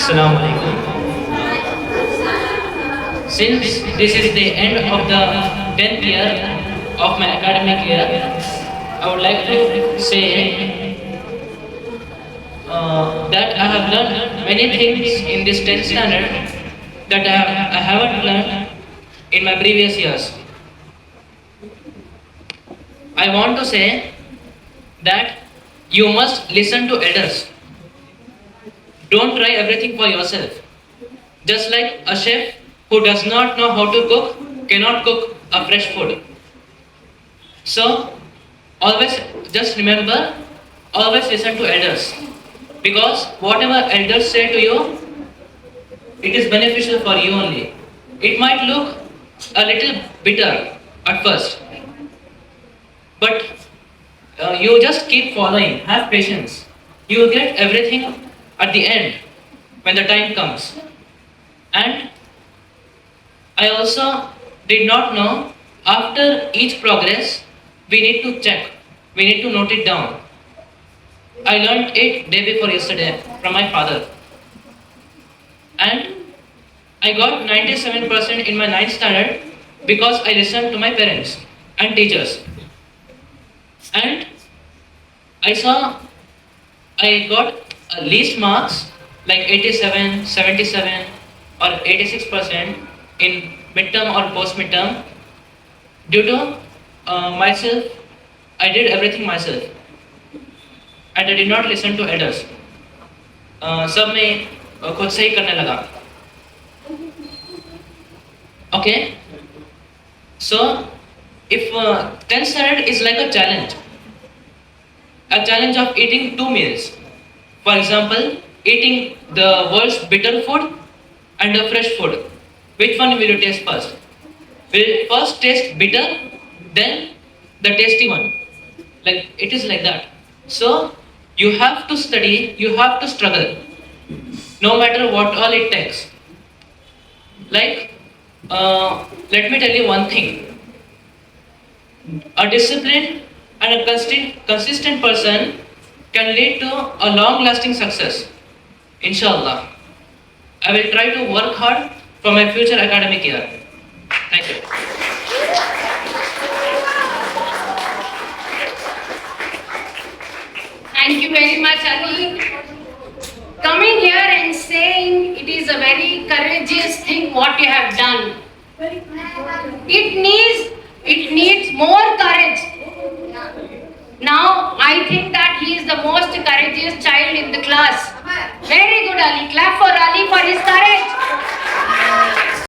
Assalamu alaikum. Since this is the end of the 10th year of my academic year, I would like to say that I have learned many things in this 10th standard that I haven't learned in my previous years. I want to say that you must listen to elders. Don't try everything for yourself. Just like a chef who does not know how to cook cannot cook a fresh food. So, always just remember, always listen to elders. Because whatever elders say to you, it is beneficial for you only. It might look a little bitter at first, but you just keep following, have patience. You will get everything at the end when the time comes. And I also did not know after each progress we need to check, we need to note it down. I learned it day before yesterday from my father. And I got 97% in my ninth standard because I listened to my parents and teachers. And I saw I got least marks like 87, 77 or 86% in midterm or post midterm due to myself. I did everything myself and I did not listen to elders. सब मैं खुद से ही करने लगा. Okay, so if 10th standard is like a challenge of eating 2 meals. For example, eating the world's bitter food and the fresh food. Which one will you taste first? Will you first taste bitter, then the tasty one? Like it is like that. So you have to study, you have to struggle, no matter what all it takes. Like, let me tell you one thing. A disciplined and a consistent person can lead to a long-lasting success. Inshallah. I will try to work hard for my future academic year. Thank you. Thank you very much, Ali. Coming here and saying it is a very courageous thing what you have done. It needs more courage. Now I think that he is the most courageous child in the class. Very good, Ali. Clap for Ali for his courage.